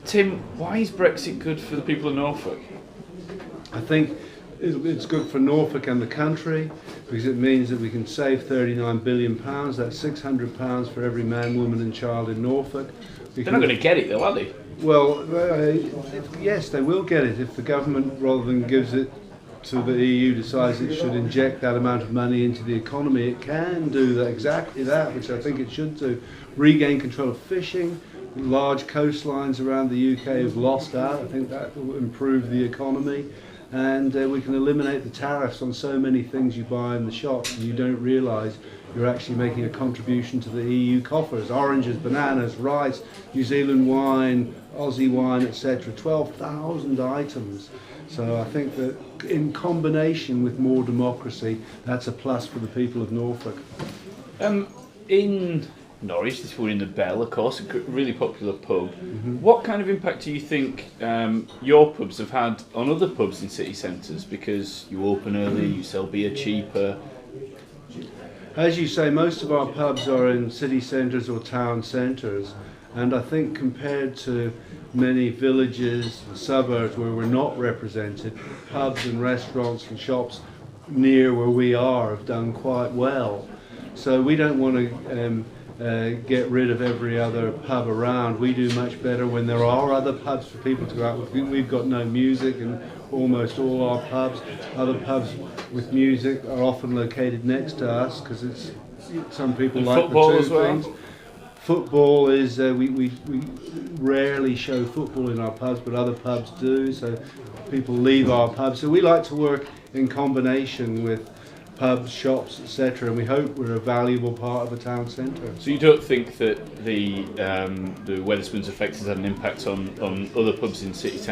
Tim, why is Brexit good for the people of Norfolk? I think it's good for Norfolk and the country because it means that we can save £39 billion. That's £600 for every man, woman and child in Norfolk. They're not going to get it though, are they? Well, yes, they will get it if the government, rather than gives it to the EU, decides it should inject that amount of money into the economy. It can do that, exactly that, which I think it should do. Regain control of fishing. Large coastlines around the UK have lost out. I think that will improve the economy. And we can eliminate the tariffs on so many things you buy in the shops and you don't realise you're actually making a contribution to the EU coffers. Oranges, bananas, rice, New Zealand wine, Aussie wine, etc. 12,000 items. So I think that in combination with more democracy, that's a plus for the people of Norfolk. In Norwich, this one in the Bell, of course, a really popular pub. Mm-hmm. What kind of impact do you think your pubs have had on other pubs in city centres? Because you open early, you sell beer cheaper. As you say, most of our pubs are in city centres or town centres, and I think compared to many villages and suburbs where we're not represented, pubs and restaurants and shops near where we are have done quite well. So we don't want to get rid of every other pub around. We do much better when there are other pubs for people to go out with. We've got no music in almost all our pubs. Other pubs with music are often located next to us because it's some people and like football the two as well. things. Football is we rarely show football in our pubs, but other pubs do. So people leave our pubs. So we like to work in combination with pubs, shops, etc., and we hope we're a valuable part of a town centre. So you don't think that the Wetherspoon's effect has had an impact on other pubs in cities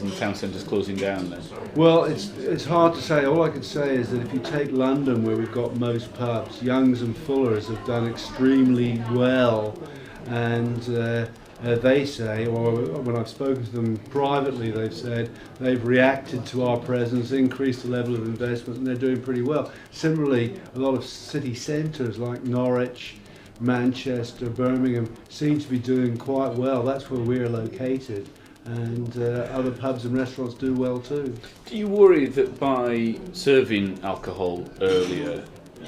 and town centres closing down then? Well, it's hard to say. All I could say is that if you take London, where we've got most pubs, Young's and Fuller's have done extremely well, and they say, or when I've spoken to them privately, they've said they've reacted to our presence, increased the level of investment, and they're doing pretty well. Similarly, a lot of city centres like Norwich, Manchester, Birmingham seem to be doing quite well. That's where we're located, and other pubs and restaurants do well too. Do you worry that by serving alcohol earlier,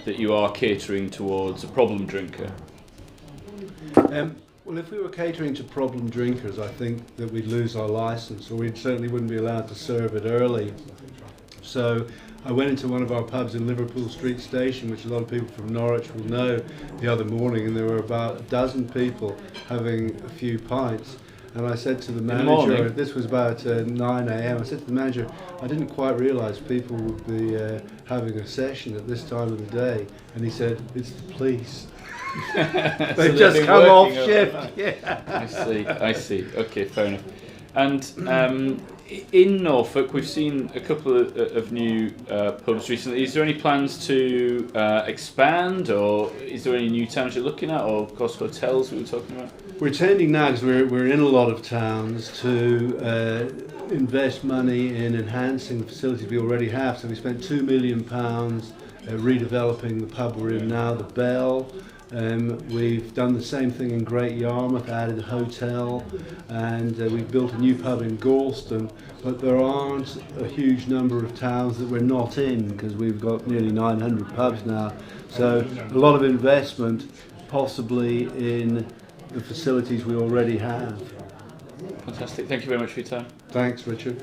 that you are catering towards a problem drinker? Well, if we were catering to problem drinkers, I think that we'd lose our licence, or we certainly wouldn't be allowed to serve it early. So I went into one of our pubs in Liverpool Street Station, which a lot of people from Norwich will know, the other morning, and there were about a dozen people having a few pints. And I said to the manager, this was about 9 a.m, I said to the manager, I didn't quite realise people would be having a session at this time of the day. And he said, it's the police. They've just come off shift. Yeah. I see. Okay, fair enough. And in Norfolk, we've seen a couple of new pubs recently. Is there any plans to expand, or is there any new towns you're looking at, or of course hotels we were talking about? We're tending now, because we're in a lot of towns, to invest money in enhancing the facilities we already have. So we spent £2 million redeveloping the pub we're in now, the Bell. We've done the same thing in Great Yarmouth, added a hotel, and we've built a new pub in Galston, but there aren't a huge number of towns that we're not in, because we've got nearly 900 pubs now. So a lot of investment possibly in the facilities we already have. Fantastic. Thank you very much for your time. Thanks, Richard.